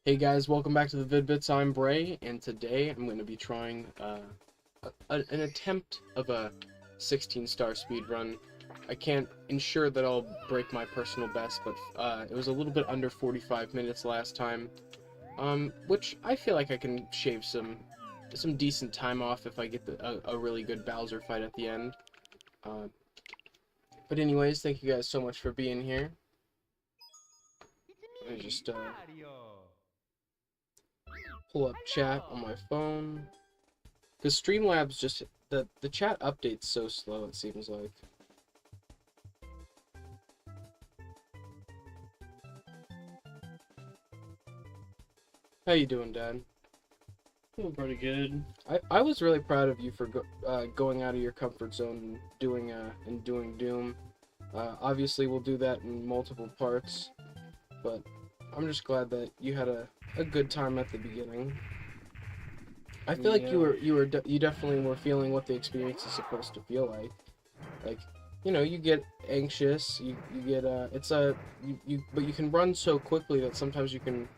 Hey guys, welcome back to the Vid-Bits. I'm Bray, and today I'm going to be trying an attempt of a 16-star speedrun. I can't ensure that I'll break my personal best, but it was a little bit under 45 minutes last time, which I feel like I can shave some decent time off if I get a really good Bowser fight at the end. But anyways, thank you guys so much for being here. Let me just pull up chat on my phone, because Streamlabs just the chat updates so slow, it seems like. How you doing, Dad? Doing pretty good. I was really proud of you for going out of your comfort zone and doing Doom. Obviously we'll do that in multiple parts, but I'm just glad that you had a good time at the beginning. I feel like you definitely were feeling what the experience is supposed to feel like. Like, you know, you get anxious, you get but you can run so quickly that sometimes you can.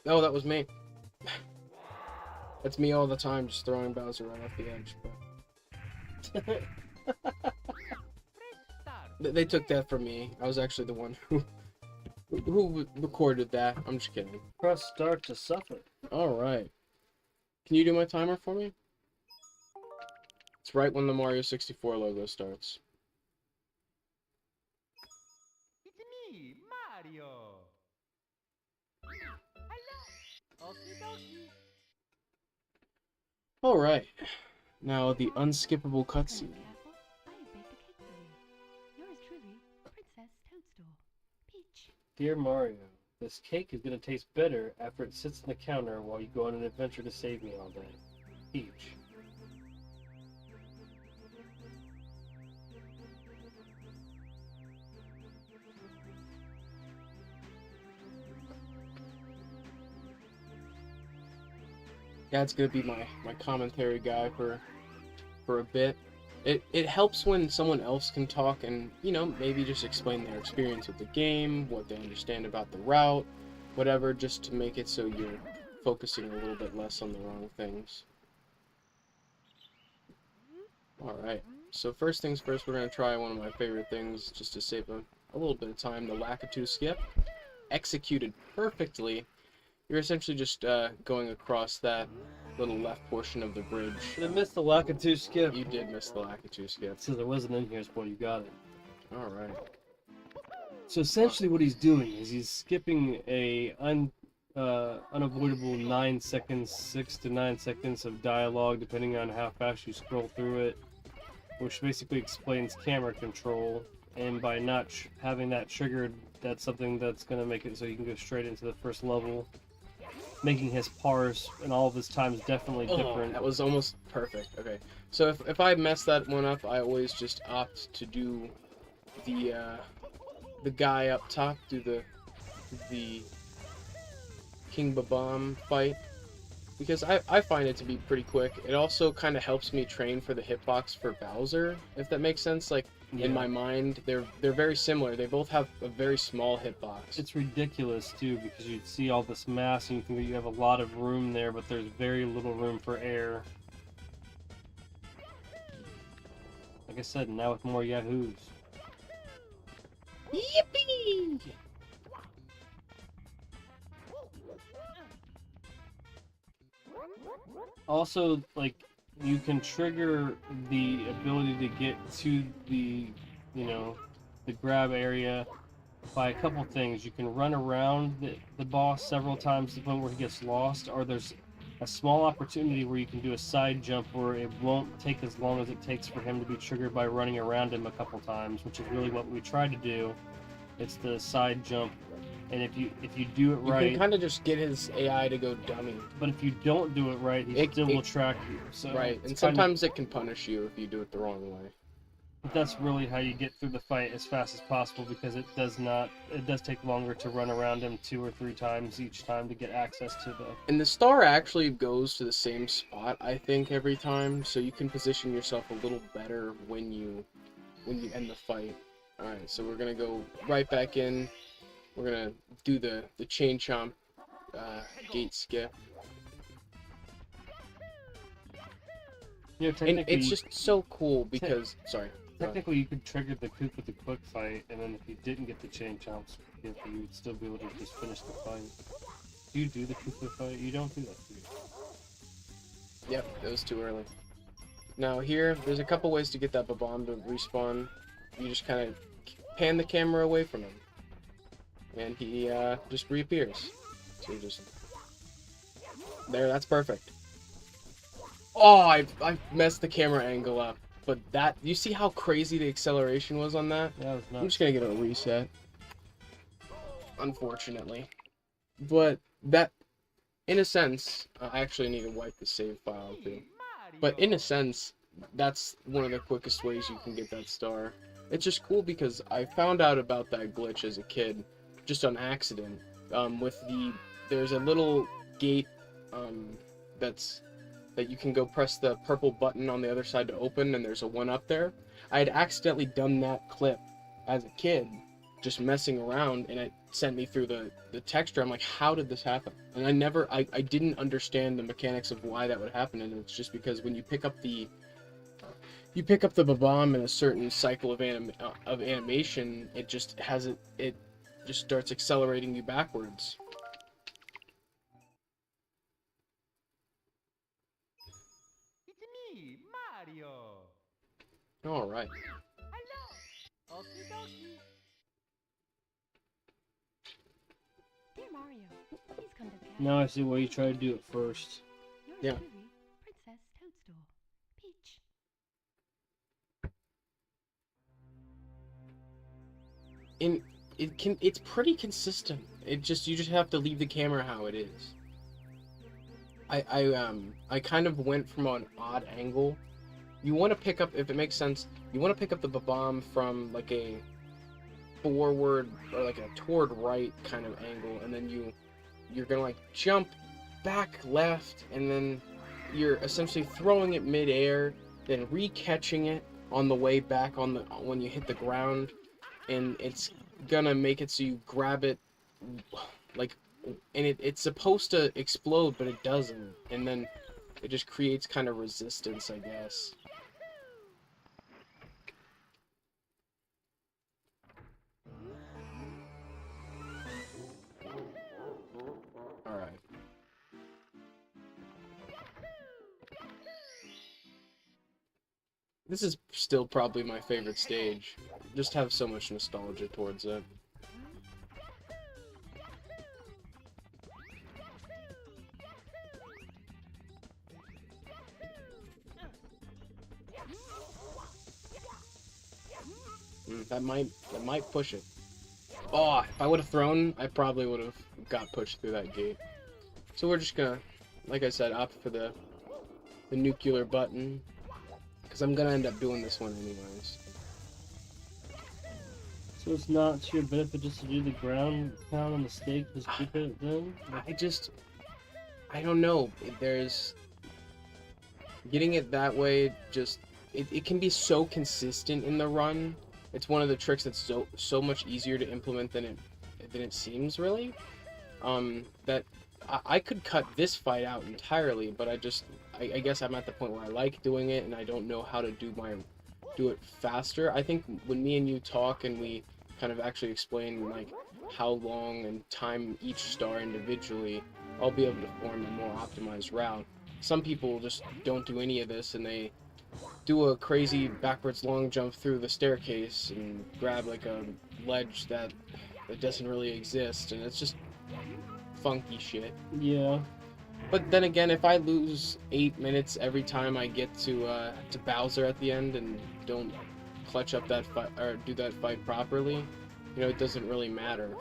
Oh, that was me. That's me all the time, just throwing Bowser right off the edge. But they took that from me. I was actually the one who recorded that. I'm just kidding. Press start to suffer. All right. Can you do my timer for me? It's right when the Mario 64 logo starts. It's me, Mario. All right. Now the unskippable cutscene. Dear Mario, this cake is going to taste better after it sits on the counter while you go on an adventure to save me all day. Peach. Dad's gonna be my commentary guy for a bit. It helps when someone else can talk and, you know, maybe just explain their experience with the game, what they understand about the route, whatever, just to make it so you're focusing a little bit less on the wrong things. Alright, so first things first, we're going to try one of my favorite things just to save a little bit of time, the Lakitu skip. Executed perfectly. You're essentially just going across that little left portion of the bridge. I missed the Lakitu skip. You did miss the Lakitu skip. Since I wasn't in here, so you got it. Alright. So essentially what he's doing is he's skipping a unavoidable 9 seconds, 6 to 9 seconds of dialogue, depending on how fast you scroll through it, which basically explains camera control. And by not having that triggered, that's something that's going to make it so you can go straight into the first level, making his parse and all of his times definitely different. That was almost perfect. Okay, so if I mess that one up, I always just opt to do the guy up top, do the King Babam fight, because I find it to be pretty quick. It also kind of helps me train for the hitbox for Bowser, if that makes sense. Like, in my mind, they're very similar. They both have a very small hitbox. It's ridiculous too, because you see all this mass and you think that you have a lot of room there, but there's very little room for air. Like I said, now with more yahoos. Yippee! Also, like, you can trigger the ability to get to the, you know, the grab area by a couple things. You can run around the boss several times to the point where he gets lost, or there's a small opportunity where you can do a side jump where it won't take as long as it takes for him to be triggered by running around him a couple times, which is really what we tried to do. It's the side jump. And if you do it right, you can kind of just get his AI to go dummy. but if you don't do it right, he still will track you. So right, and sometimes it can punish you if you do it the wrong way. That's really how you get through the fight as fast as possible, because it does take longer to run around him 2 or 3 times each time to get access to the. And the star actually goes to the same spot, I think, every time, so you can position yourself a little better when you end the fight. All right, so we're gonna go right back in. We're gonna do the chain chomp gate skip. You know, And technically, it's just so cool because, sorry. technically you could trigger the coop with a quick fight, and then if you didn't get the chain chomps, you would still be able to just finish the fight. Do you do the coop with fight? You don't do that, do you? Yep, it was too early. Now here, there's a couple ways to get that bomb to respawn. You just kind of pan the camera away from him, and he just reappears. So you just there. That's perfect. Oh, I messed the camera angle up, but that you see how crazy the acceleration was on that? That was I'm nuts. just gonna get a reset, unfortunately. But that, in a sense, I actually need to wipe the save file too. But in a sense, that's one of the quickest ways you can get that star. It's just cool because I found out about that glitch as a kid, just on accident. There's a little gate that you can go press the purple button on the other side to open, and there's a 1-up there. I had accidentally done that clip as a kid, just messing around, and it sent me through the texture. I'm like, how did this happen? And I didn't understand the mechanics of why that would happen, and it's just because when you pick up the bomb in a certain cycle of animation, it just starts accelerating you backwards. It's me, Mario. All right. Hello. Okie dokie. Dear Mario, please come to the castle. Now I see why you try to do it first. Yours Yeah. truly, Princess Toadstool. Peach. It's pretty consistent. You just have to leave the camera how it is. I kind of went from an odd angle. You want to pick up, if it makes sense, you want to pick up the bomb from like a forward or like a toward right kind of angle, and then you're gonna like jump back left, and then you're essentially throwing it mid-air, then re-catching it on the way back when you hit the ground, and it's gonna make it so you grab it like, and it's supposed to explode, but it doesn't, and then it just creates kind of resistance, I guess. Alright. This is still probably my favorite stage. Just have so much nostalgia towards it. That might push it. Oh, if I would have thrown, I probably would have got pushed through that gate. So we're just gonna, like I said, opt for the nuclear button, because I'm gonna end up doing this one anyways. So it's not to your benefit just to do the ground pound on the stake, just keep it then? I don't know. There's getting it that way. Just it can be so consistent in the run. It's one of the tricks that's so much easier to implement than it seems, really. That I could cut this fight out entirely, but I guess I'm at the point where I like doing it, and I don't know how to do it faster. I think when me and you talk and we kind of actually explain like how long and time each star individually, I'll be able to form a more optimized route. Some people just don't do any of this, and they do a crazy backwards long jump through the staircase and grab like a ledge that doesn't really exist, and it's just funky shit. Yeah. But then again, if I lose 8 minutes every time I get to Bowser at the end and don't clutch up that fight or do that fight properly, it doesn't really matter.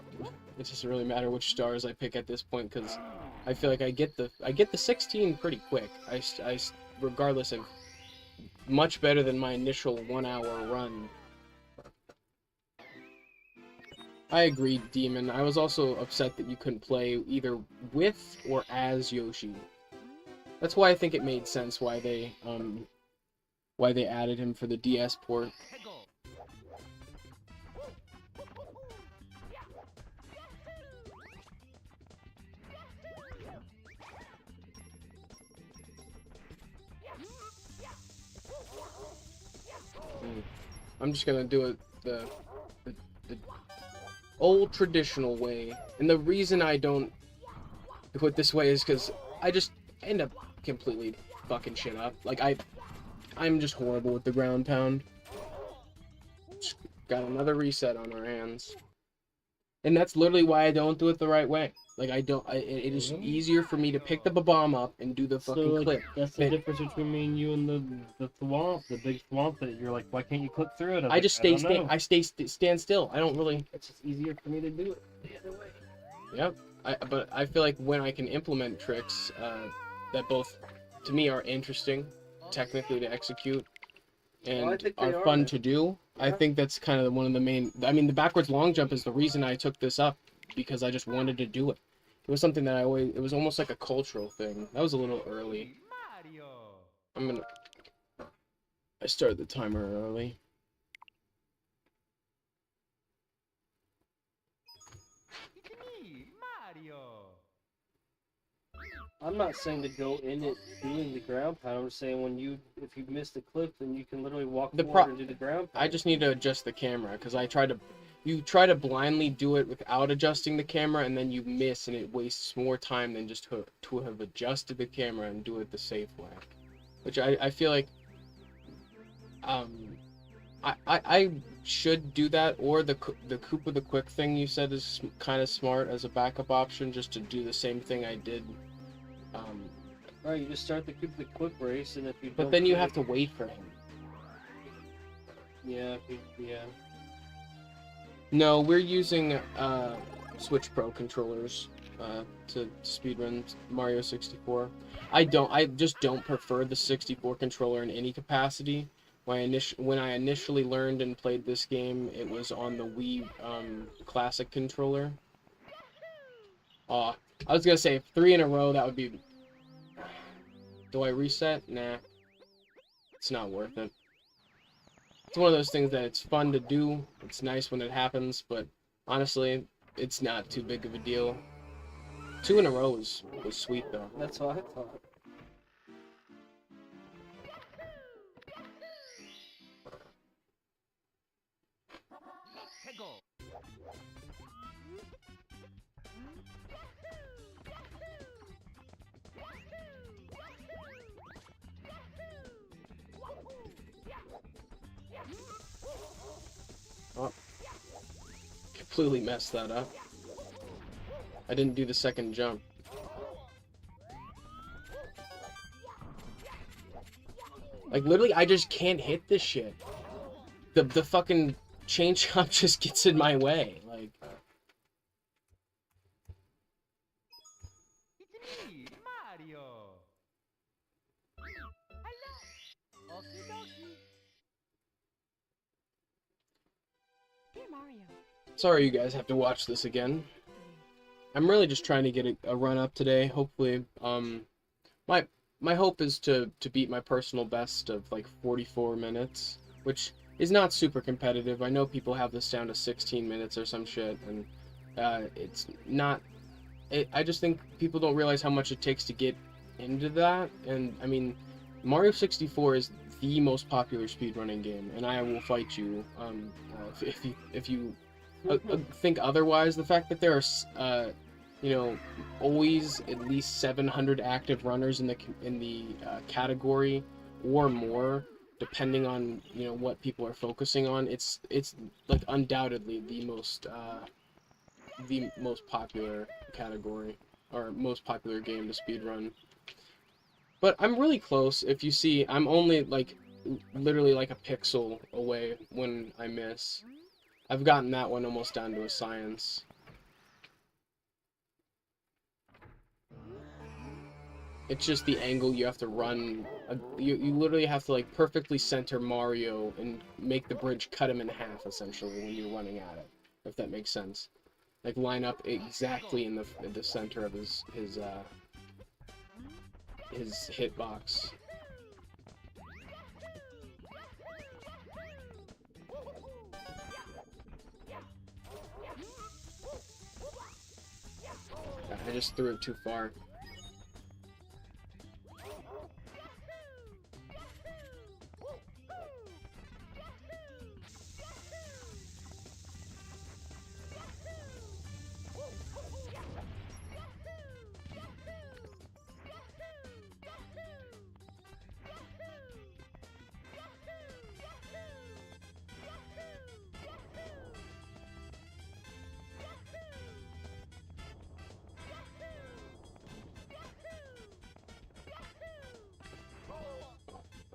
It doesn't really matter which stars I pick at this point, because I feel like I get the 16 pretty quick. I regardless of much better than my initial 1-hour run. I agree, Demon. I was also upset that you couldn't play either with or as Yoshi. That's why I think it made sense why they added him for the DS port. I'm just gonna do it the old traditional way. And the reason I don't do it this way is because I just end up completely fucking shit up. Like, I'm just horrible with the ground pound. Just got another reset on our hands. And that's literally why I don't do it the right way. Like, it is easier for me to pick the bomb up and do the fucking So, like, clip. that's the difference between me and you and the thwomp, the big thwomp that you're like, why can't you click through it? I just stay don't know. stand still. I don't really. It's just easier for me to do it the other way. Yep. But I feel like when I can implement tricks that both, to me, are interesting, technically to execute, and Well, I think they are are, fun man. to do, I Yeah. think that's kind of one of the main. I mean, the backwards long jump is the reason I took this up, because I just wanted to do it. It was something that it was almost like a cultural thing. That was a little early. Mario. I started the timer early. It's me, Mario. I'm not saying to go in it doing the ground pound. I'm just saying if you miss the clip, then you can literally walk forward and do the ground pound. I just need to adjust the camera, because you try to blindly do it without adjusting the camera, and then you miss, and it wastes more time than just to have adjusted the camera and do it the safe way. Which I feel like, I should do that, or the Koopa the Quick thing you said is kind of smart as a backup option, just to do the same thing I did. Right, you just start the quick race, and if you But then you have to wait for him. Yeah, yeah. No, we're using Switch Pro controllers to speedrun Mario 64. I just don't prefer the 64 controller in any capacity. When I initially learned and played this game, it was on the Wii Classic controller. I was gonna say 3 in a row, that would be. Do I reset? Nah. It's not worth it. It's one of those things that it's fun to do. It's nice when it happens, but honestly, it's not too big of a deal. 2 in a row was sweet though. That's what I thought. Let's go. Oh. Completely messed that up. I didn't do the second jump. Like, literally, I just can't hit this shit. The fucking chain chomp just gets in my way. Like, It's me, Mario. Hello. Okie dokie. Dear Mario. sorry you guys have to watch this again. I'm really just trying to get a run up today. Hopefully, my hope is to beat my personal best of like 44 minutes, which is not super competitive. I know people have this down to 16 minutes or some shit, and it's not. I just think people don't realize how much it takes to get into that. And I mean, Mario 64 is the most popular speedrunning game, and I will fight you if you think otherwise. The fact that there are always at least 700 active runners in the category or more, depending on what people are focusing on. It's like undoubtedly the most popular category, or most popular game to speedrun. But I'm really close. If you see, I'm only like literally like a pixel away when I miss. I've gotten that one almost down to a science. It's just the angle you have to run. You literally have to like perfectly center Mario and make the bridge cut him in half, essentially, when you're running at it. If that makes sense. Like line up exactly in the center of his hitbox. I just threw it too far.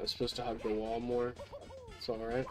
was supposed to hug the wall more. It's alright.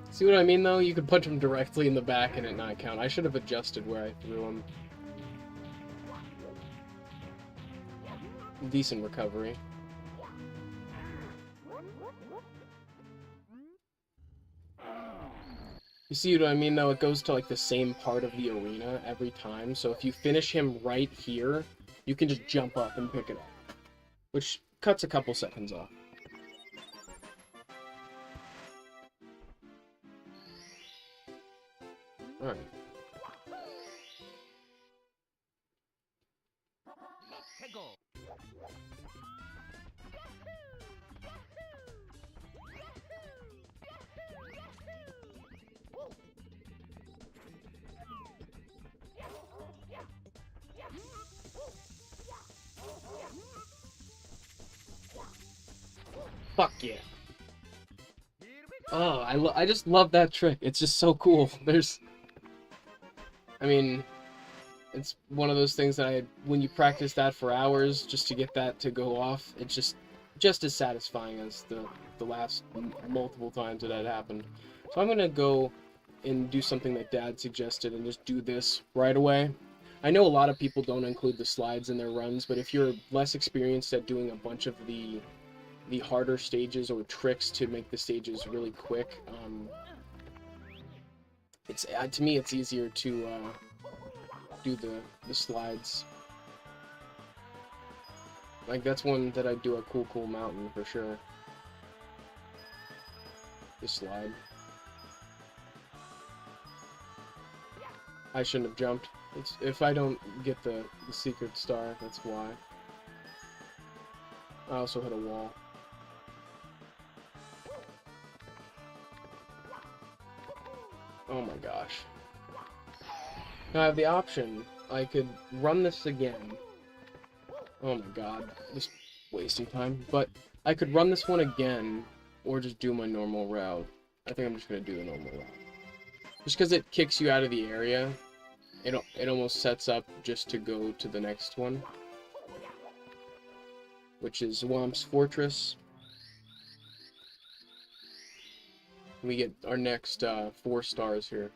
See what I mean, though? You could punch him directly in the back and it not count. I should have adjusted where I threw him. Decent recovery. You see what I mean, though? It goes to, like, the same part of the arena every time. So if you finish him right here, you can just jump up and pick it up. Which cuts a couple seconds off. Alright. Fuck yeah. Oh, I just love that trick. It's just so cool. I mean, it's one of those things that when you practice that for hours just to get that to go off, it's just as satisfying as the last multiple times that had happened. So I'm gonna go and do something that Dad suggested and just do this right away. I know a lot of people don't include the slides in their runs, but if you're less experienced at doing a bunch of the harder stages or tricks to make the stages really quick, it's to me it's easier to do the slides. Like, that's one that I'd do a cool mountain for sure. The slide. I shouldn't have jumped. If I don't get the secret star, that's why. I also hit a wall. Oh my gosh. Now I have the option. I could run this again. Oh my god. Just wasting time. But I could run this one again, or just do my normal route. I think I'm just going to do the normal route. Just because it kicks you out of the area, it almost sets up just to go to the next one. Which is Womp's Fortress. We get our next 4 stars here.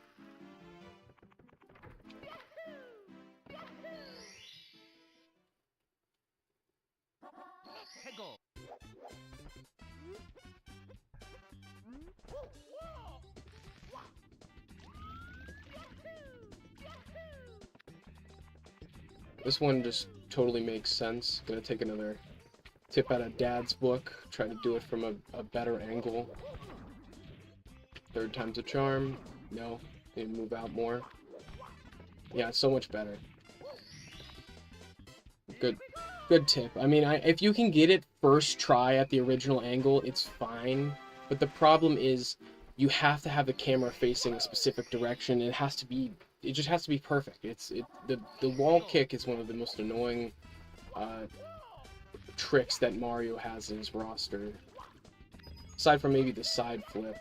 This one just totally makes sense. Gonna take another tip out of Dad's book. Try to do it from a better angle. 3rd time's a charm. No, need to move out more. Yeah, so much better. Good tip. I mean, if you can get it first try at the original angle, it's fine. But the problem is, you have to have the camera facing a specific direction. It just has to be perfect. The wall kick is one of the most annoying tricks that Mario has in his roster. Aside from maybe the side flip.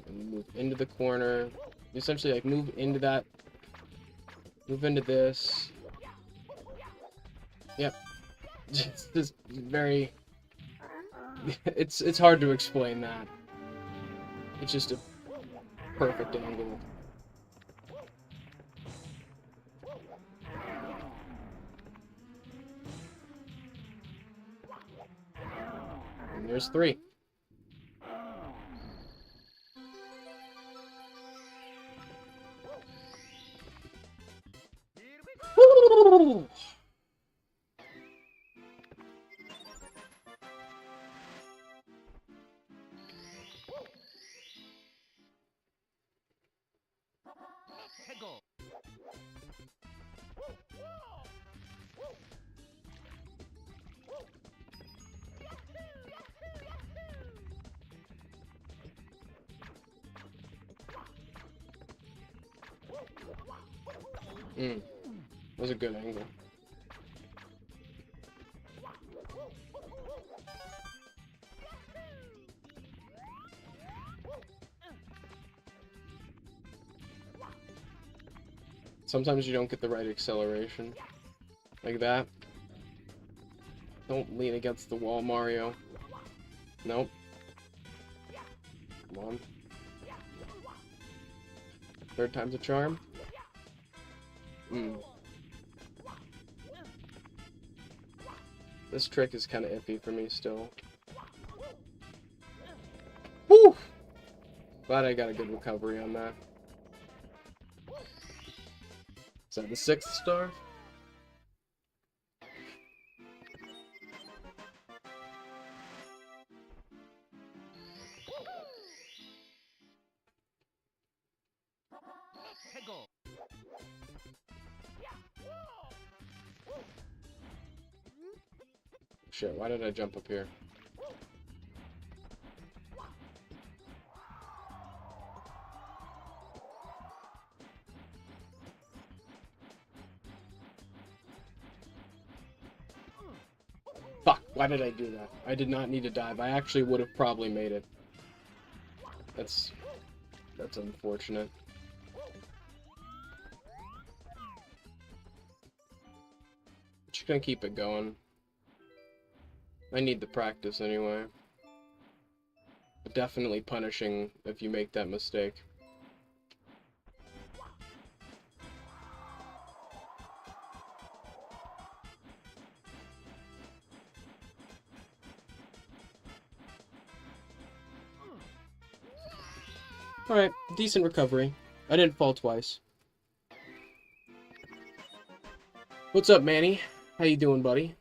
And move into the corner. Essentially, like, move into that. Move into this. Yep. It's just very... It's hard to explain that. It's just a perfect angle. And there's 3. Woo! That was a good angle. Sometimes you don't get the right acceleration. Like that. Don't lean against the wall, Mario. Nope. Come on. Third time's a charm. This trick is kind of iffy for me still. Woo! Glad I got a good recovery on that. Is that the 6th star? Peggle. Shit, why did I jump up here? Fuck, why did I do that? I did not need to dive. I actually would have probably made it. That's unfortunate. Just gonna keep it going. I need the practice anyway. But definitely punishing if you make that mistake. Alright, decent recovery. I didn't fall twice. What's up, Manny? How you doing, buddy?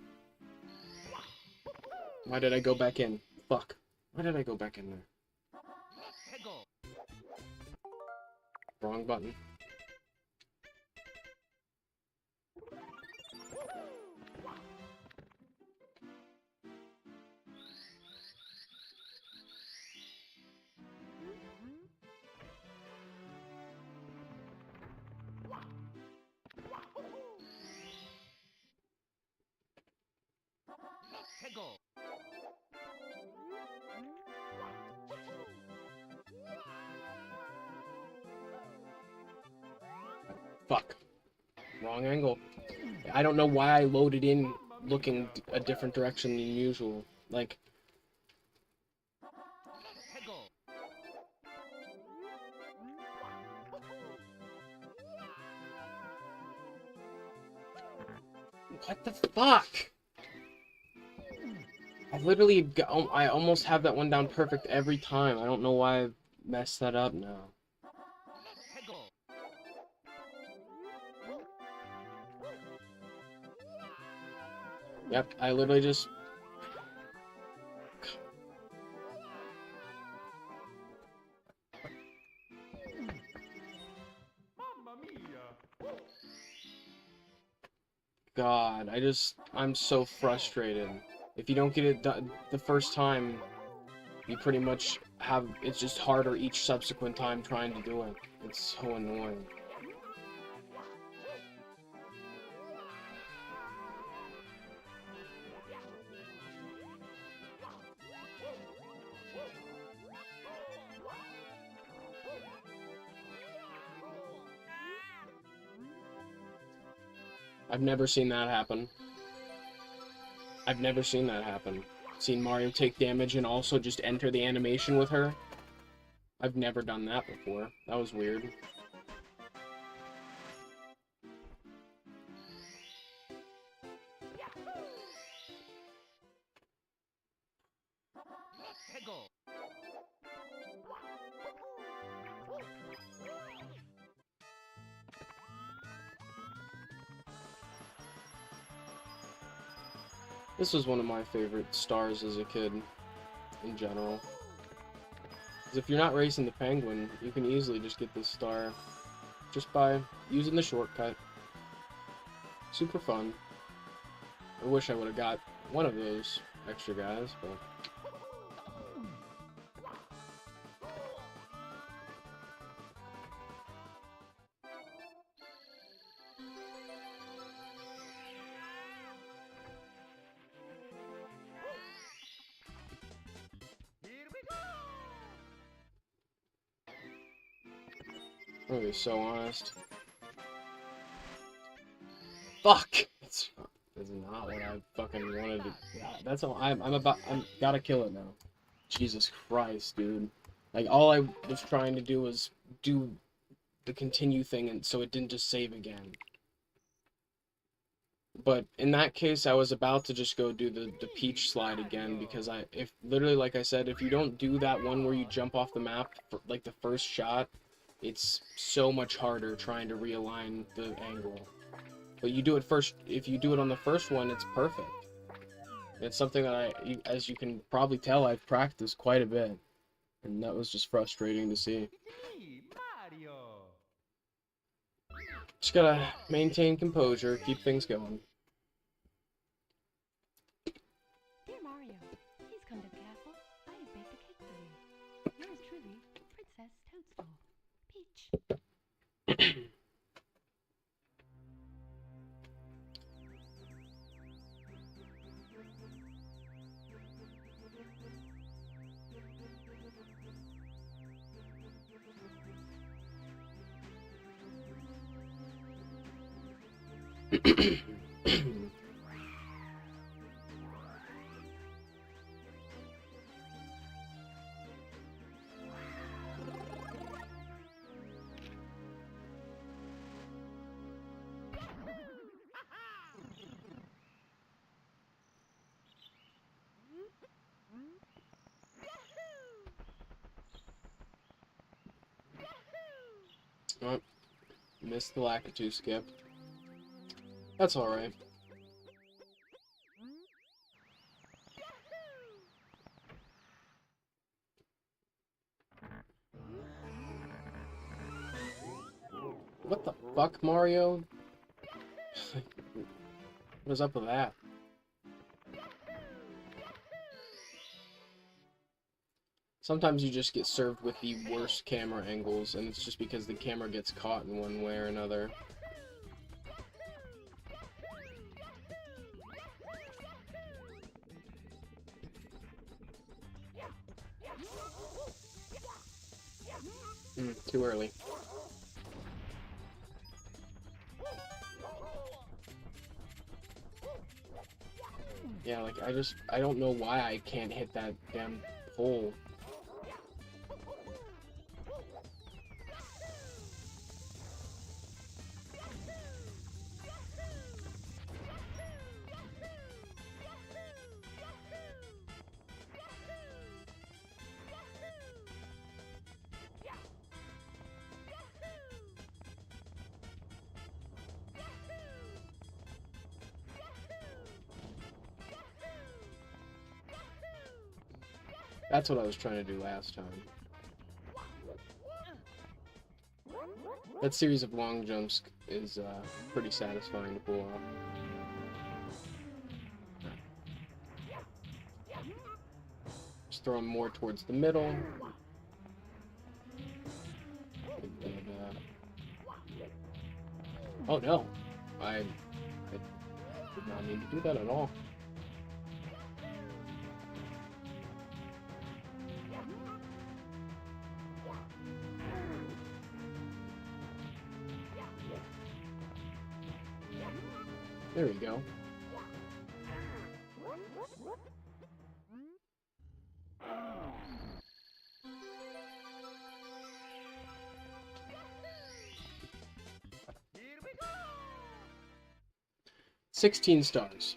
Why did I go back in? Fuck. Why did I go back in there? Peggle. Wrong button. Peggle. Fuck. Wrong angle. I don't know why I loaded in looking a different direction than usual. Like, Peggle. what the fuck? I almost have that one down perfect every time. I don't know why I messed that up now. Peggle. Yep, I literally just... Mamma mia. God, I'm so frustrated. If you don't get it done the first time, you pretty much have, it's just harder each subsequent time trying to do it. It's so annoying. I've never seen that happen. I've never seen that happen. Seen Mario take damage and also just enter the animation with her. I've never done that before. That was weird. Peggle. This was one of my favorite stars as a kid, in general. 'Cause if you're not racing the penguin, you can easily just get this star just by using the shortcut. Super fun. I wish I would have got one of those extra guys, but... I'm gonna be so honest. Fuck! That's not what I fucking wanted to. That's all. I'm gotta kill it now. Jesus Christ, dude. Like, all I was trying to do was do the continue thing, and so it didn't just save again. But in that case, I was about to just go do the peach slide again, because if literally, like I said, if you don't do that one where you jump off the map for, like, the first shot, it's so much harder trying to realign the angle. But you do it first. If you do it on the first one, it's perfect. It's something that as you can probably tell, I've practiced quite a bit, and that was just frustrating to see. Me, Mario. Just gotta maintain composure, keep things going. Dear Mario, please come to the castle. I have baked a cake for you. Yours truly, Princess Toadstool. Peach. Oh, missed the Lakitu skip. That's alright. What the fuck, Mario? What is up with that? Sometimes you just get served with the worst camera angles, and it's just because the camera gets caught in one way or another. Too early. Yeah, like, I don't know why I can't hit that damn pole. That's what I was trying to do last time. That series of long jumps is pretty satisfying to pull off. Just throw them more towards the middle. And, oh no! I did not need to do that at all. There we go. Here we go. 16 stars.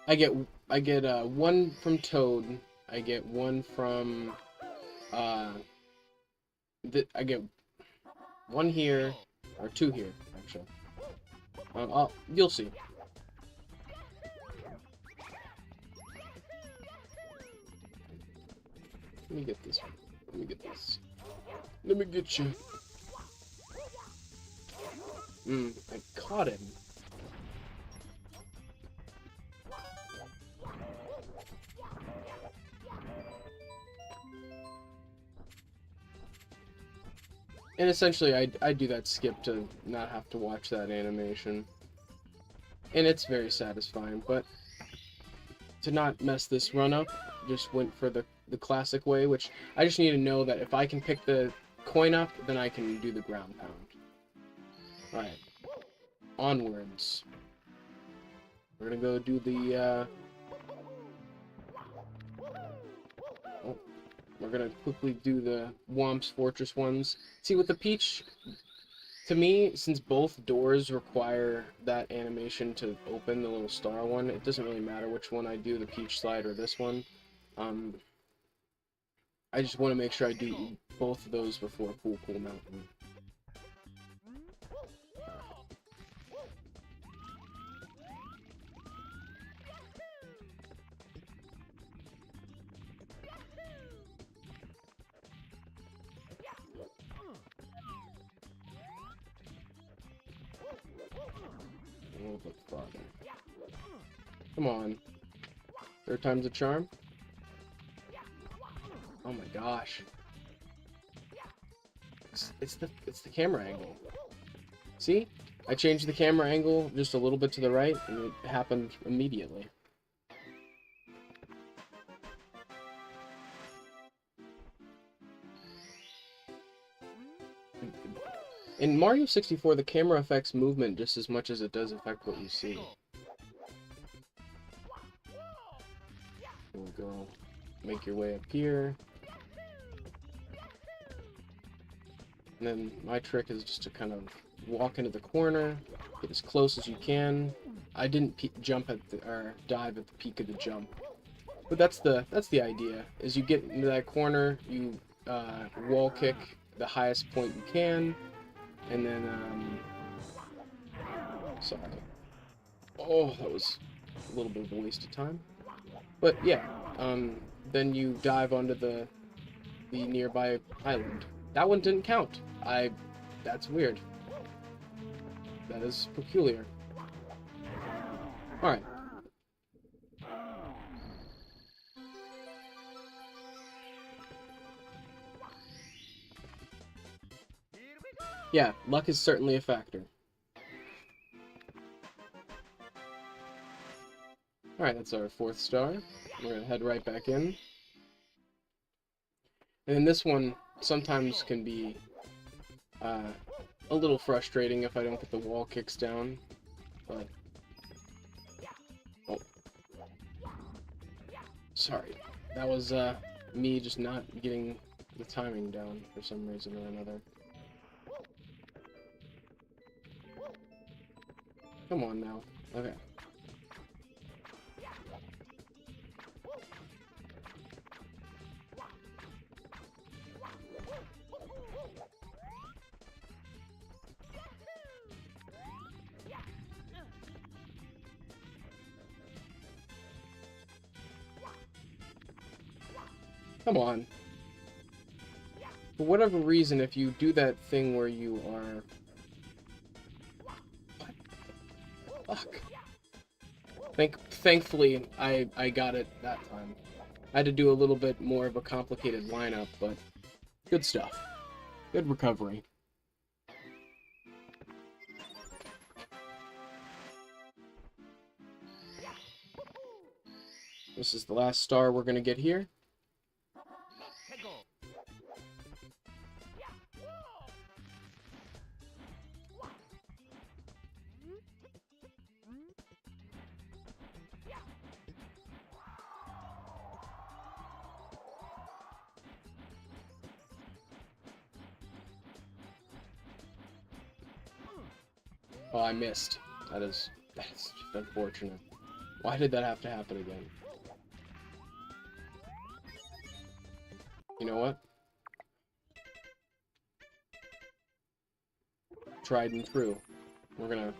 I get one from Toad. I get one from I get one here, or two here actually. You'll see. Let me get this one. Let me get this. Let me get you. I caught him. And essentially, I do that skip to not have to watch that animation. And it's very satisfying, but to not mess this run up, just went for the the classic way, which I just need to know that if I can pick the coin up, then I can do the ground pound. Alright. Onwards. We're gonna go do the, oh, we're gonna quickly do the Womp's Fortress ones. See, with the Peach, to me, since both doors require that animation to open, the little star one, it doesn't really matter which one I do, the Peach slide or this one. I just want to make sure I do both of those before Cool Mountain. A little bit farther. Come on. Third time's a charm? Oh my gosh. It's the camera angle. See? I changed the camera angle just a little bit to the right, and it happened immediately. In Mario 64, the camera affects movement just as much as it does affect what you see. We'll go make your way up here. And then my trick is just to kind of walk into the corner, get as close as you can. I didn't jump at the, or dive at the peak of the jump, but that's the idea. Is you get into that corner, you wall kick the highest point you can, and then sorry. Oh, that was a little bit of a waste of time. But yeah, then you dive onto the nearby island. That one didn't count. That's weird. That is peculiar. Alright. Yeah, luck is certainly a factor. Alright, that's our 4th star. We're gonna head right back in. And then this one sometimes can be a little frustrating if I don't get the wall kicks down, but oh, sorry, that was me just not getting the timing down for some reason or another. Come on now. Okay. Come on. For whatever reason, if you do that thing where you are... What? Fuck. Thankfully, I got it that time. I had to do a little bit more of a complicated lineup, but good stuff. Good recovery. This is the last star we're gonna get here. Oh, I missed. That's just unfortunate. Why did that have to happen again? You know what? Tried and true. We'll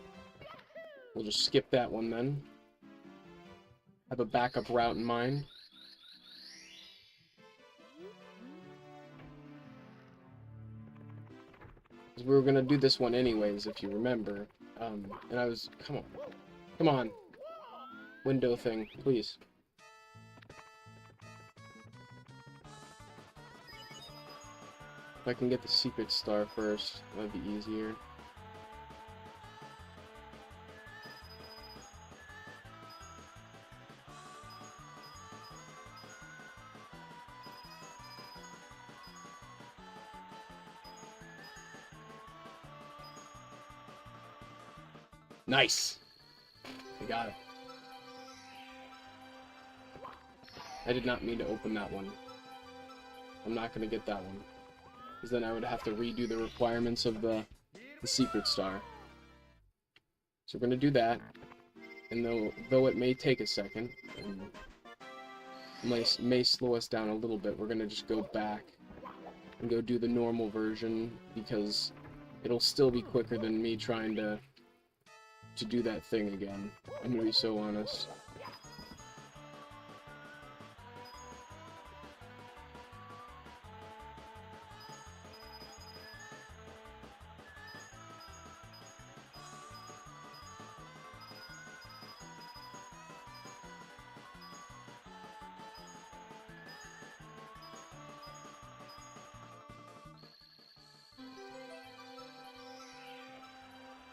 just skip that one then. Have a backup route in mind. We were gonna do this one anyways, if you remember. And I was... Come on. Window thing, please. If I can get the secret star first, that'd be easier. Nice! I got it. I did not mean to open that one. I'm not going to get that one. Because then I would have to redo the requirements of the secret star. So we're going to do that. And though it may take a second, and may slow us down a little bit, we're going to just go back and go do the normal version, because it'll still be quicker than me trying to do that thing again. I'm going to be so honest.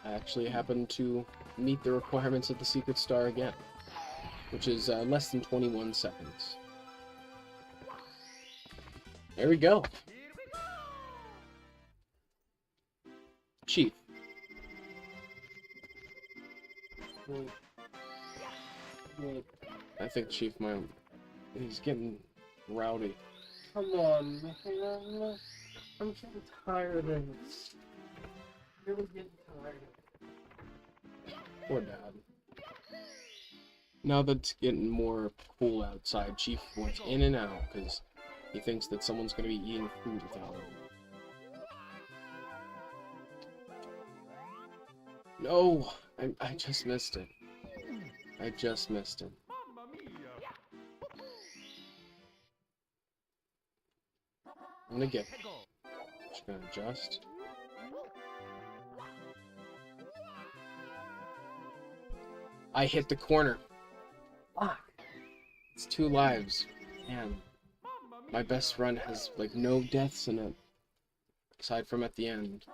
I actually happened to meet the requirements of the secret star again, which is less than 21 seconds. There we go. Chief. I think Chief might... He's getting rowdy. Come on, man. I'm getting tired of this. Really getting tired. Poor Dad. Now that it's getting more cool outside, Chief wants in and out because he thinks that someone's going to be eating food without him. No! I just missed it. I just missed it. Mamma mia! I'm gonna get... Just gonna adjust. I hit the corner. Fuck. It's 2 lives. Man. My best run has, like, no deaths in it. Aside from at the end.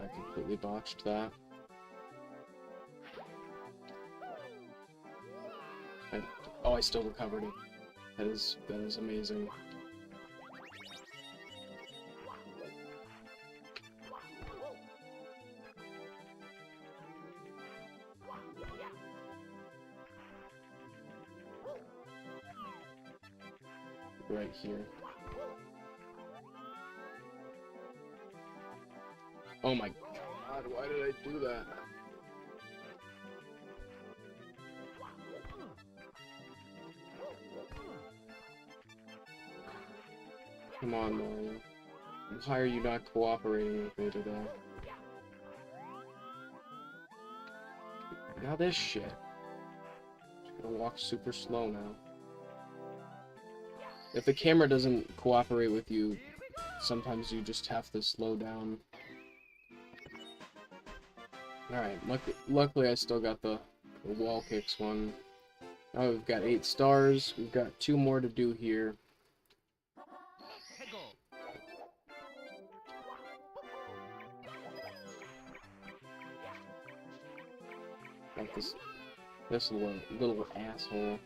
I completely botched that. Oh, I still recovered it. That is amazing. Right here. Oh my god, why did I do that? Come on, Mario. Why are you not cooperating with me today? Now this shit. Just gonna walk super slow now. If the camera doesn't cooperate with you, sometimes you just have to slow down. Alright, luckily I still got the wall kicks one. Now we've got 8 stars. We've got 2 more to do here. Like this little asshole.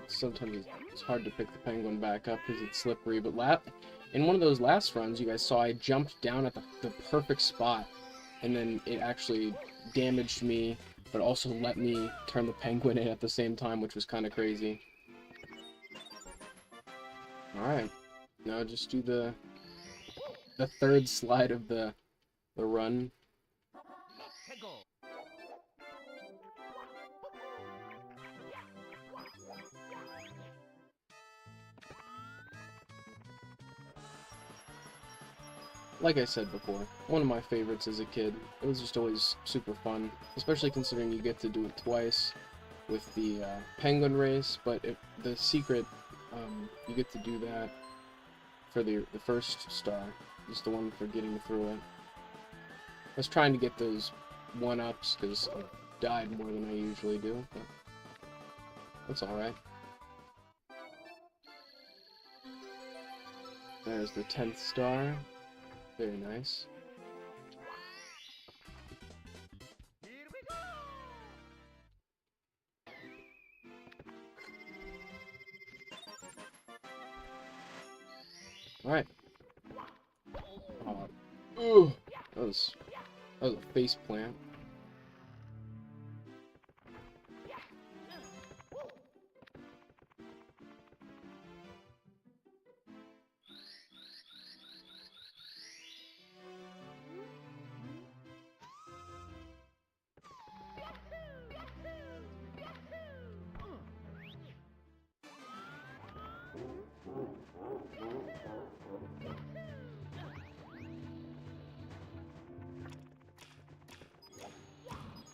Sometimes it's hard to pick the penguin back up because it's slippery, but in one of those last runs, you guys saw I jumped down at the perfect spot, and then it actually damaged me, but also let me turn the penguin in at the same time, which was kind of crazy. Alright, now just do the 3rd slide of the run. Like I said before, one of my favorites as a kid. It was just always super fun, especially considering you get to do it twice with the penguin race, but the secret, you get to do that for the first star, just the one for getting through it. I was trying to get those 1-ups because I died more than I usually do, but that's alright. There's the 10th star. Very nice. Here we go! Alright. Ooh, that was a face plant.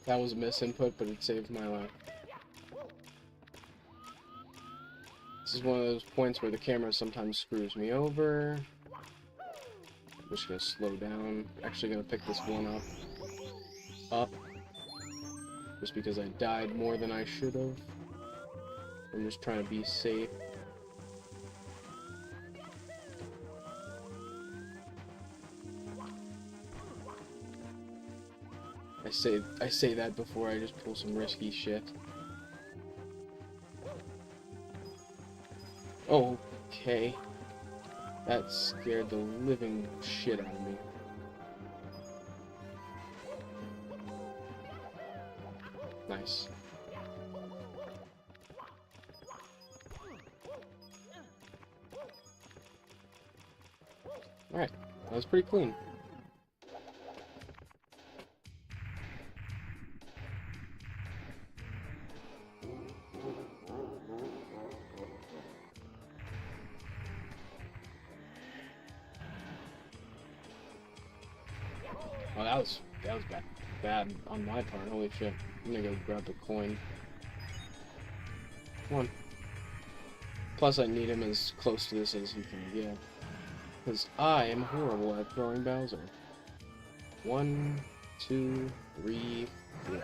That was a misinput, but it saved my life. This is one of those points where the camera sometimes screws me over. I'm just gonna slow down. Actually gonna pick this one up. Just because I died more than I should have. I'm just trying to be safe. I say that before I just pull some risky shit. Oh, okay. That scared the living shit out of me. Nice. Alright, that was pretty clean. Oh, that was bad on my part. Holy shit! I'm gonna go grab the coin. Come on. Plus, I need him as close to this as he can get, because I am horrible at throwing Bowser. 1, 2, 3, 4.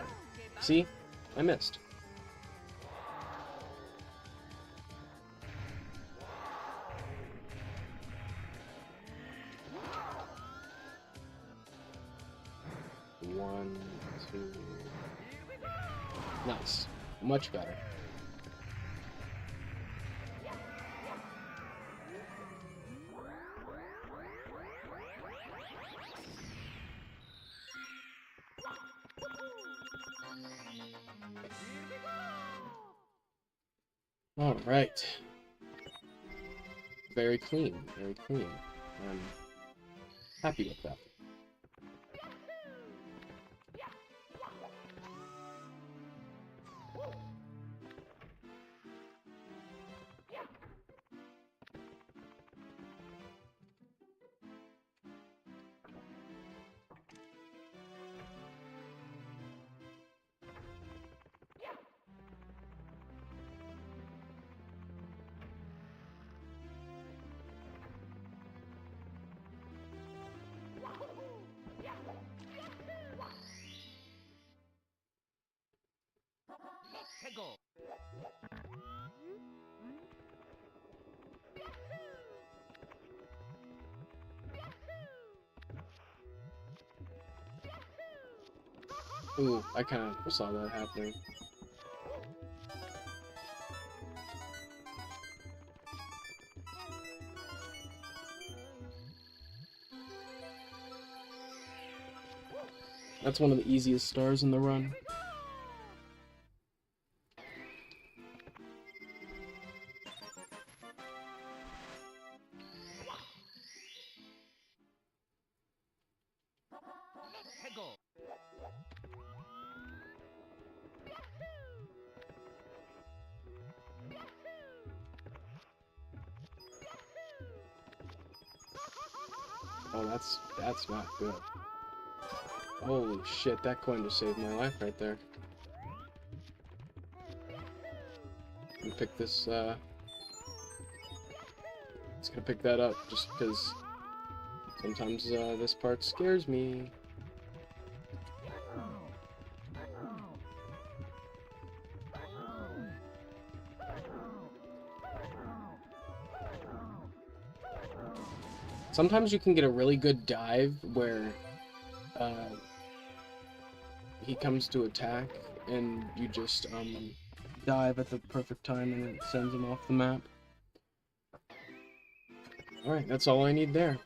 See, I missed. One, two. Nice. Much better. All right. Very clean. Very clean. I'm happy with that. Go. Ooh, I kind of saw that happening. That's one of the easiest stars in the run. Go. Oh, that's not good. Holy shit, that coin just saved my life right there. I'm gonna pick this, just gonna pick that up just because sometimes this part scares me. Sometimes you can get a really good dive where he comes to attack and you just dive at the perfect time and it sends him off the map. Alright, that's all I need there.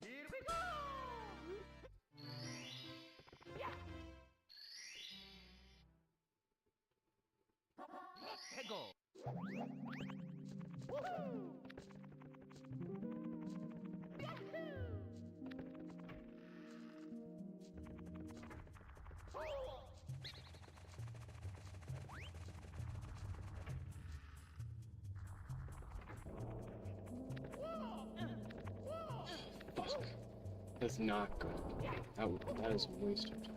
Here we go! Heggle! Fuck. That's not good. That is a waste of time.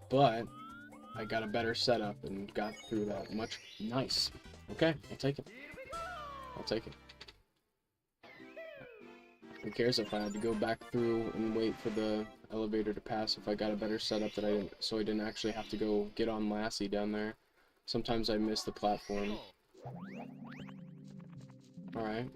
But, I got a better setup and got through that much. Nice. Okay, I'll take it. I'll take it. Who cares if I had to go back through and wait for the elevator to pass if I got a better setup that so I didn't actually have to go get on Lassie down there. Sometimes I miss the platform. Alright.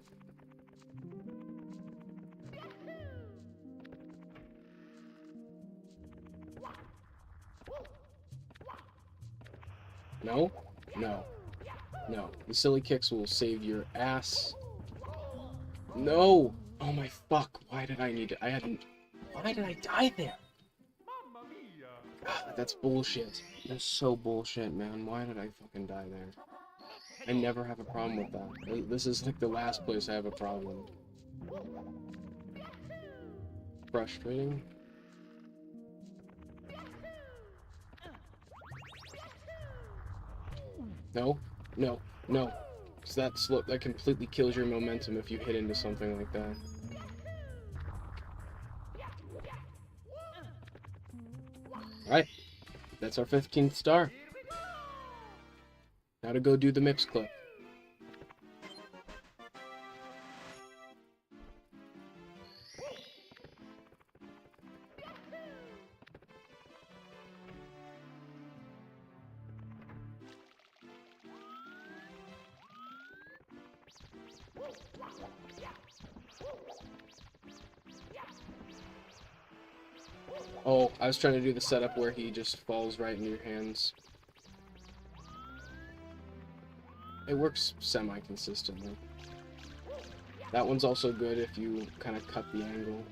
No? No. No. The silly kicks will save your ass. No! Oh my fuck. Why did I need to... Why did I die there? Mamma mia! Ah, that's bullshit. That's so bullshit, man. Why did I fucking die there? I never have a problem with that. This is like the last place I have a problem. Frustrating. No, no, no. Because that completely kills your momentum if you hit into something like that. Alright. That's our 15th star. Now to go do the mix clip. Oh, I was trying to do the setup where he just falls right in your hands. It works semi-consistently. That one's also good if you kind of cut the angle.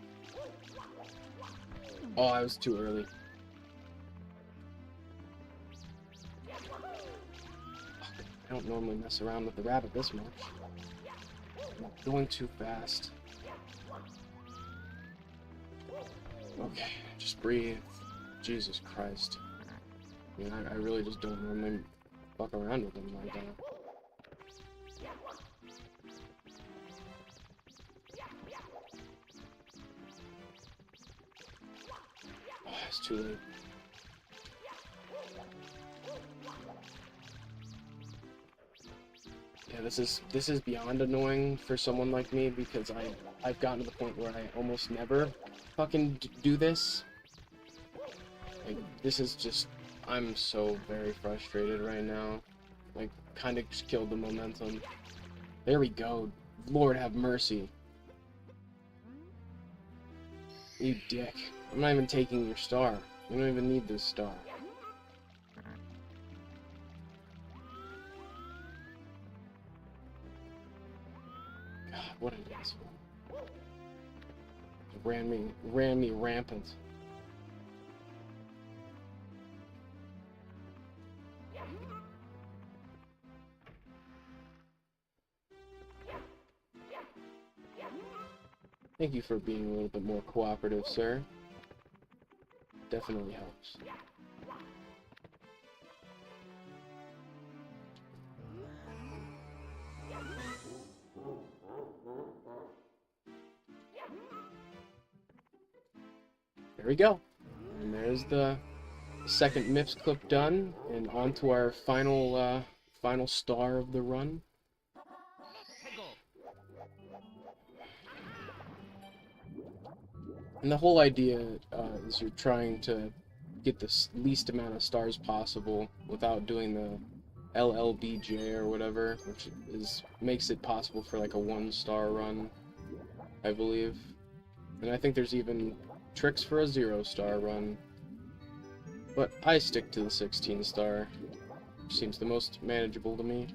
Oh, I was too early. I don't normally mess around with the rabbit this much. I'm going too fast. Okay, just breathe. Jesus Christ. I mean, I really just don't normally fuck around with them like that. Oh, it's too late. Yeah, this is beyond annoying for someone like me because I've gotten to the point where I almost never fucking do this. Like, this is just, I'm so very frustrated right now. Like, kind of just killed the momentum. There we go. Lord have mercy. You dick. I'm not even taking your star. You don't even need this star. God, what an asshole. Ran me rampant. Thank you for being a little bit more cooperative, sir. Definitely helps. there we go. And there's the second MIPS clip done, and on to our final star of the run. And the whole idea is you're trying to get the least amount of stars possible without doing the LLBJ or whatever, which makes it possible for like a 1-star run, I believe. And I think there's even tricks for a 0-star run. But I stick to the 16-star. Seems the most manageable to me.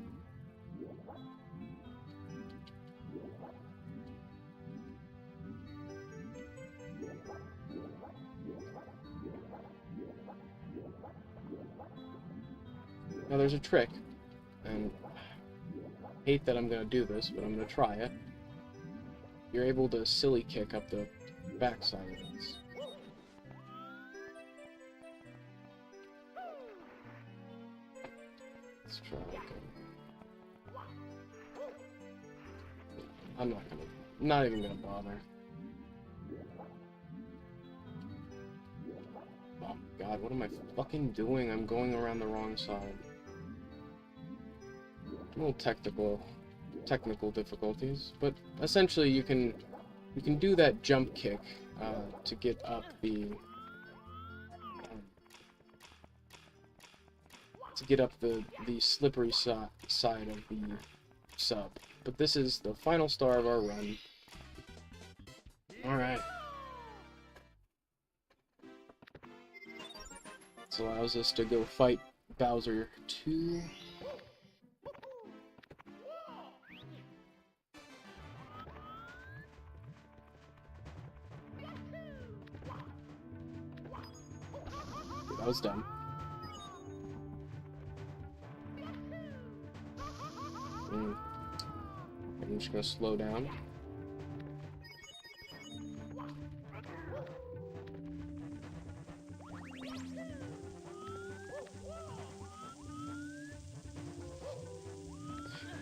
Now there's a trick, and I hate that I'm gonna do this, but I'm gonna try it. You're able to silly kick up the backside of this. Let's try it again. I'm not even gonna bother. Oh god, what am I fucking doing? I'm going around the wrong side. A little technical difficulties, but essentially you can do that jump kick to get up the slippery side of the sub. But this is the final star of our run. All right. This allows us to go fight Bowser 2. That was dumb. I'm just gonna slow down.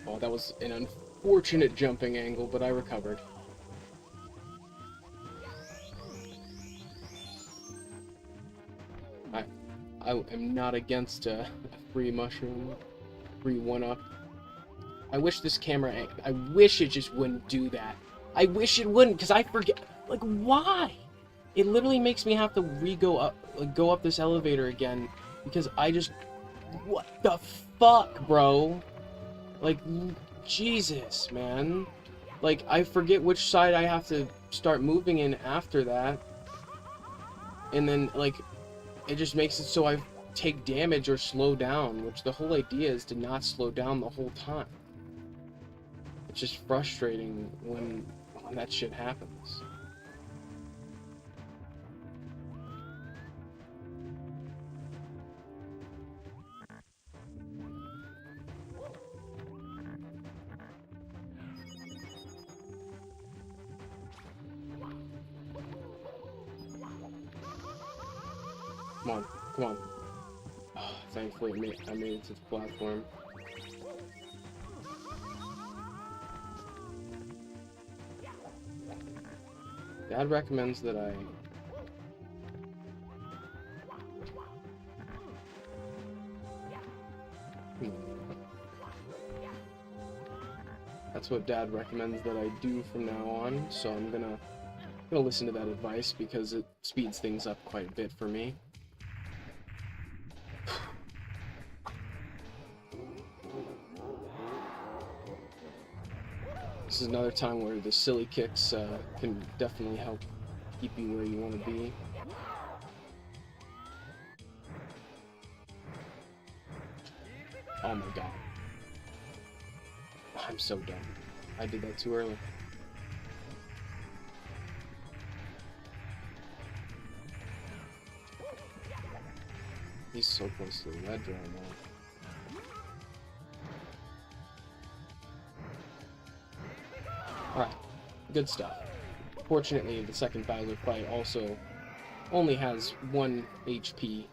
Oh, that was an unfortunate jumping angle, but I recovered. I am not against a free mushroom, free 1-up. I wish this camera, I wish it just wouldn't do that. I wish it wouldn't, because I forget, like, why? It literally makes me have to go up this elevator again, because I just, what the fuck, bro? Like, Jesus, man. Like, I forget which side I have to start moving in after that. And then, like, it just makes it so I take damage or slow down, which the whole idea is to not slow down the whole time. It's just frustrating when that shit happens. Come on, come on. Oh, thankfully I made it to the platform. Dad recommends that I... That's what Dad recommends that I do from now on, so I'm gonna listen to that advice because it speeds things up quite a bit for me. This is another time where the silly kicks can definitely help keep you where you want to be. Oh my god. I'm so dumb. I did that too early. He's so close to the ledge right now. Alright, good stuff. Fortunately, the second Bowser fight also only has 1 HP.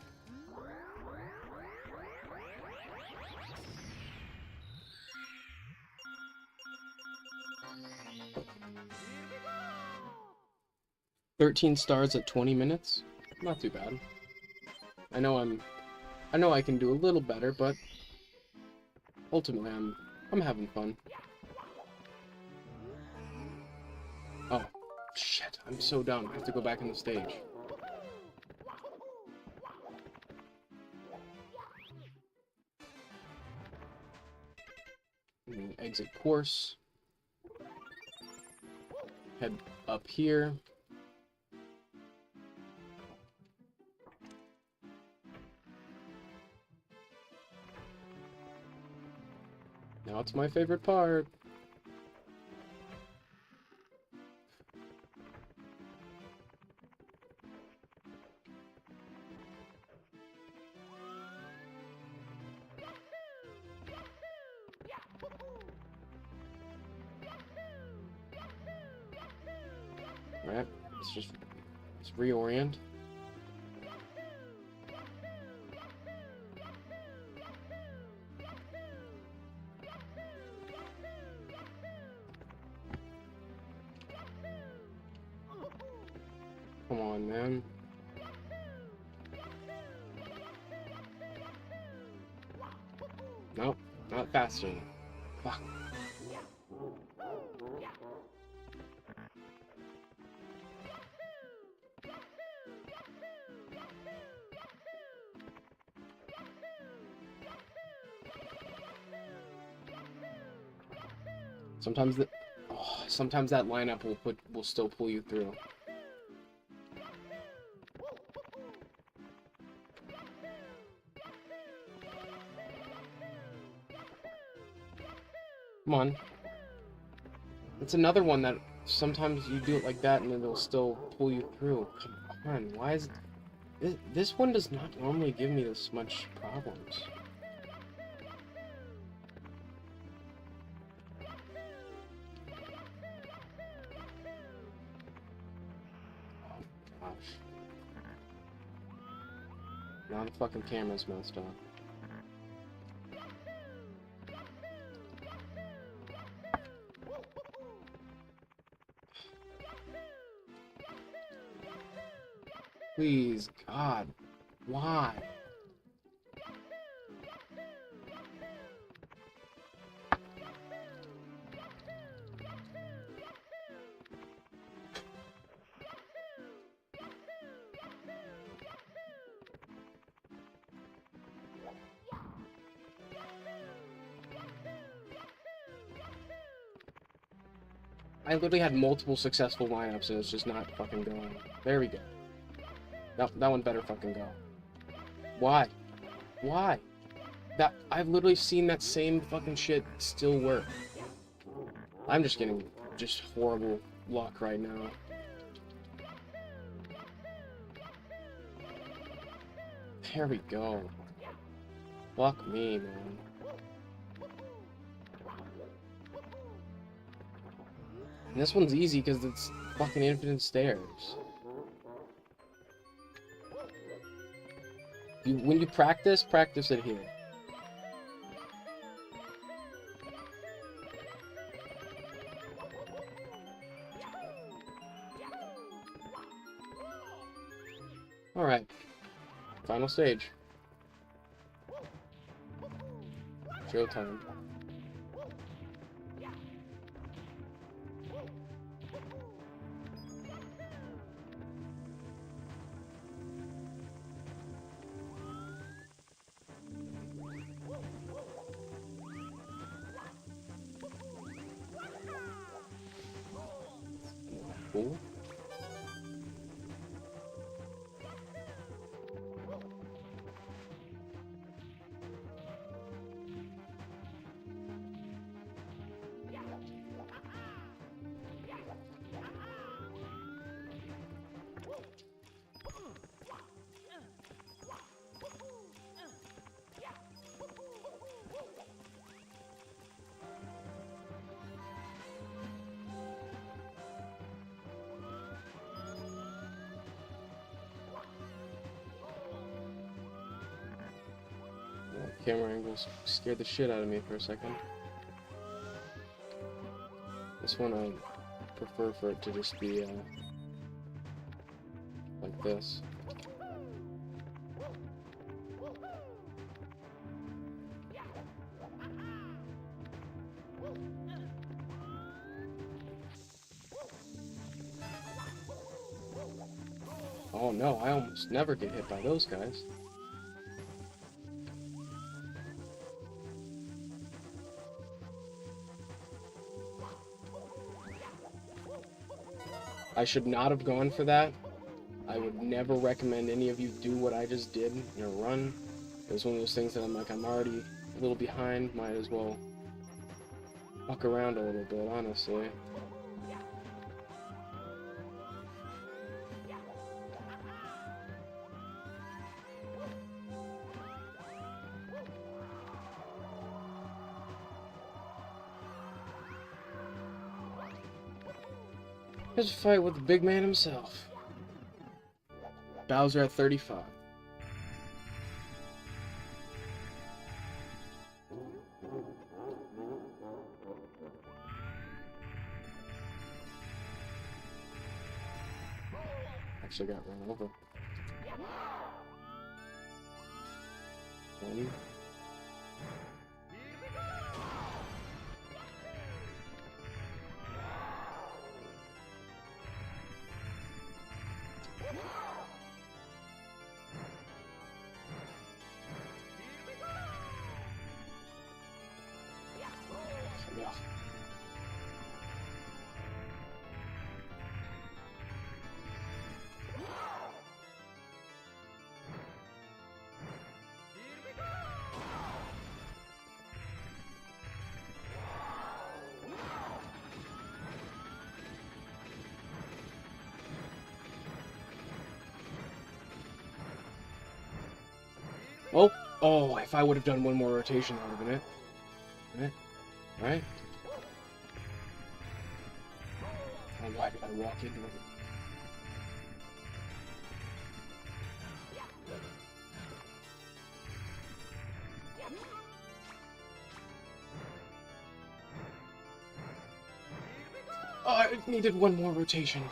13 stars at 20 minutes? Not too bad. I know I can do a little better, but ultimately I'm having fun. Oh, shit, I'm so dumb. I have to go back in the stage. Exit course. Head up here. Now it's my favorite part. Alright, let's reorient. Come on, man. Nope, not fast enough. Fuck. Sometimes that lineup will still pull you through. Come on. It's another one that sometimes you do it like that and it'll still pull you through. Come on, why is this one does not normally give me this much problems. Now the fucking camera's messed up. Please, God, why? I literally had multiple successful lineups and it's just not fucking going. There we go. That one better fucking go. Why? Why? I've literally seen that same fucking shit still work. I'm just getting horrible luck right now. There we go. Fuck me, man. And this one's easy because it's fucking infinite stairs. When you practice it here. Alright. Final stage. Showtime. Cool. Camera angles scared the shit out of me for a second. This one I prefer for it to just be like this. Oh no, I almost never get hit by those guys. I should not have gone for that. I would never recommend any of you do what I just did in a run. It was one of those things that I'm like, I'm already a little behind, might as well fuck around a little bit, honestly. Here's a fight with the big man himself. Bowser at 35. Actually got run over. One. Yeah. Oh, if I would have done one more rotation, that would have been it. Right? Oh, why did I walk into it? Oh, I needed one more rotation.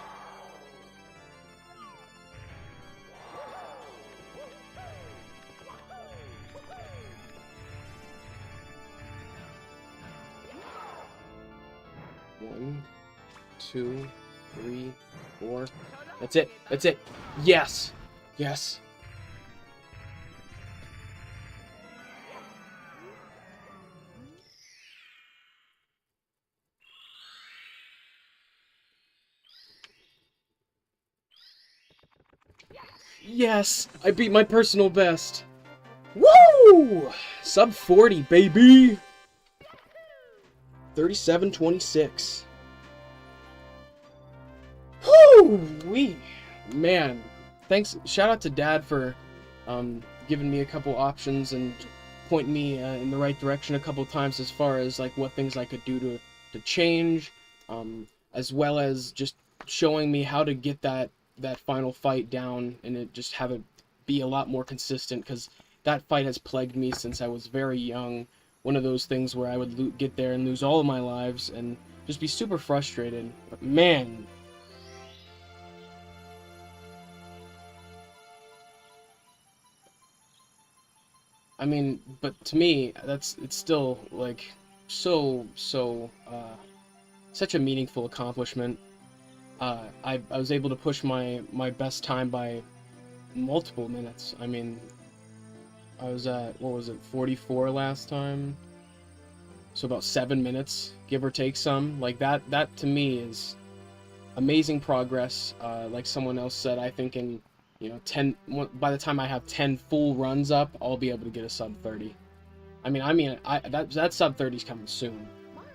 One, two, three, four. That's it. That's it. Yes. Yes. Yes! I beat my personal best. Woo! Sub 40, baby! 37:26. Woo-wee! Man, thanks. Shout out to Dad for giving me a couple options and pointing me in the right direction a couple times as far as like what things I could do to change, as well as just showing me how to get that final fight down and it just have it be a lot more consistent, because that fight has plagued me since I was very young. One of those things where I would get there and lose all of my lives and just be super frustrated. But man, I mean, but to me, it's still like such a meaningful accomplishment. I was able to push my best time by multiple minutes. I mean, I was at, what was it, 44 last time? So about 7 minutes, give or take some. Like that to me is amazing progress. Like someone else said, I think in, 10, by the time I have 10 full runs up, I'll be able to get a sub 30. I mean, that sub 30 is coming soon. Mario,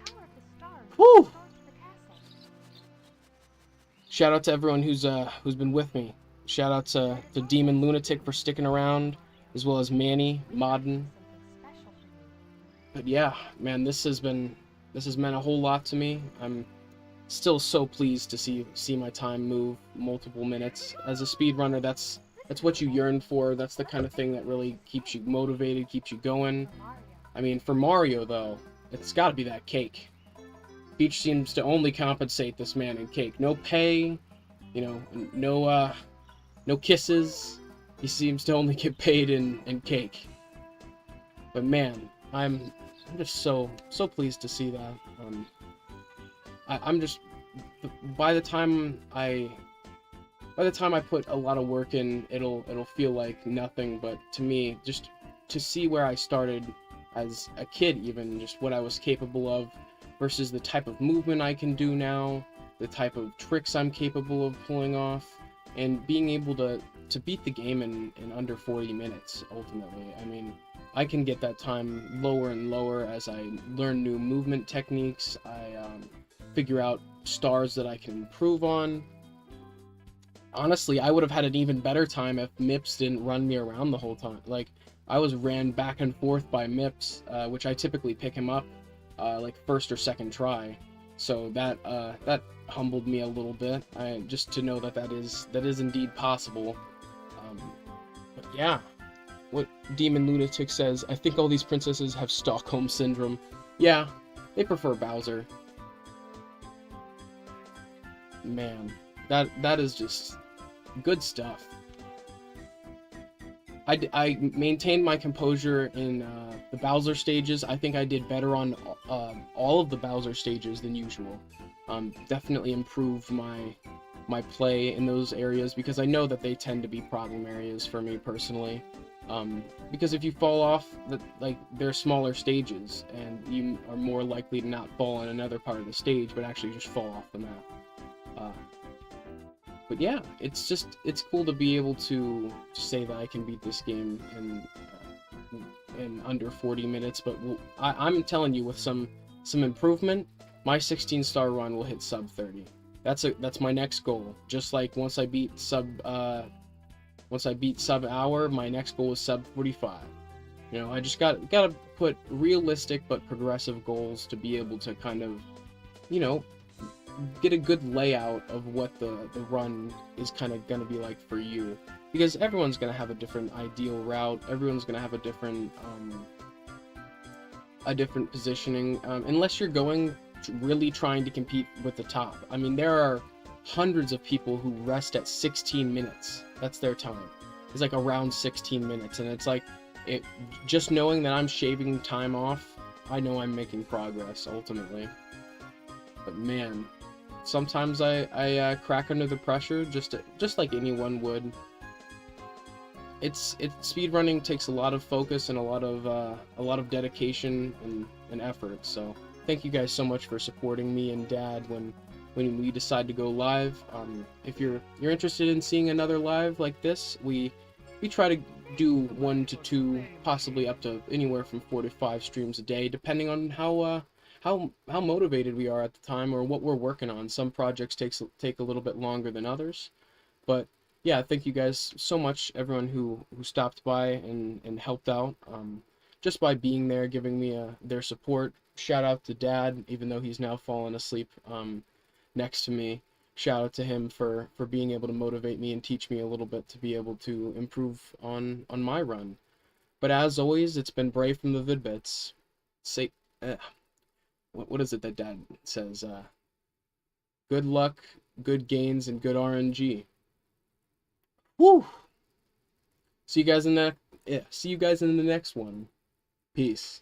the power of the stars Whew! belongs to the castle. Shout out to everyone who's been with me. Shout out to Demon Lunatic for sticking around, as well as Manny, Modden. Something special for you. But yeah, man, this has meant a whole lot to me. I'm still so pleased to see my time move multiple minutes. As a speedrunner, that's what you yearn for. That's the kind of thing that really keeps you motivated, keeps you going. For Mario. I mean, for Mario though, it's got to be that cake. Peach seems to only compensate this man in cake. No pay, You know, no kisses. He seems to only get paid in cake. But man, I'm just so pleased to see that. I'm just by the time I put a lot of work in, it'll feel like nothing. But to me, just to see where I started as a kid, even just what I was capable of, versus the type of movement I can do now, the type of tricks I'm capable of pulling off, and being able to beat the game in under 40 minutes, ultimately. I mean, I can get that time lower and lower as I learn new movement techniques, I figure out stars that I can improve on. Honestly, I would have had an even better time if Mips didn't run me around the whole time. Like, I was ran back and forth by Mips, which I typically pick him up like first or second try. So that humbled me a little bit, just to know that is indeed possible. But yeah, what Demon Lunatic says, I think all these princesses have Stockholm Syndrome. Yeah, they prefer Bowser. Man, that is just good stuff. I maintained my composure in the Bowser stages. I think I did better on all of the Bowser stages than usual. Definitely improved my play in those areas, because I know that they tend to be problem areas for me personally. Because if you fall off, they're smaller stages, and you are more likely to not fall on another part of the stage, but actually just fall off the map. But yeah, it's cool to be able to say that I can beat this game in under 40 minutes. But I'm telling you, with some improvement, my 16-star run will hit sub 30. That's my next goal. Just like once I beat sub hour, my next goal is sub 45. You know, I just gotta put realistic but progressive goals to be able to kind of, you know, get a good layout of what the run is kind of gonna be like for you, because everyone's gonna have a different ideal route. Everyone's gonna have a different positioning, unless you're going really trying to compete with the top. I mean, there are hundreds of people who rest at 16 minutes. That's their time. It's like around 16 minutes, and it's like, just knowing that I'm shaving time off, I know I'm making progress ultimately. But man, sometimes I crack under the pressure, just like anyone would. Speedrunning takes a lot of focus and a lot of dedication and effort. So thank you guys so much for supporting me and Dad when we decide to go live. If you're interested in seeing another live like this, we try to do 1 to 2, possibly up to anywhere from 4 to 5 streams a day, depending on how motivated we are at the time or what we're working on. Some projects take a little bit longer than others, but yeah, thank you guys so much, everyone who stopped by and helped out, just by being there, giving me their support. Shout out to Dad, even though he's now fallen asleep next to me. Shout out to him for being able to motivate me and teach me a little bit to be able to improve on my run. But as always, it's been Bray from the Vid-Bits. What is it that Dad says? Good luck, good gains, and good RNG. Woo! See you guys in the next one. Peace.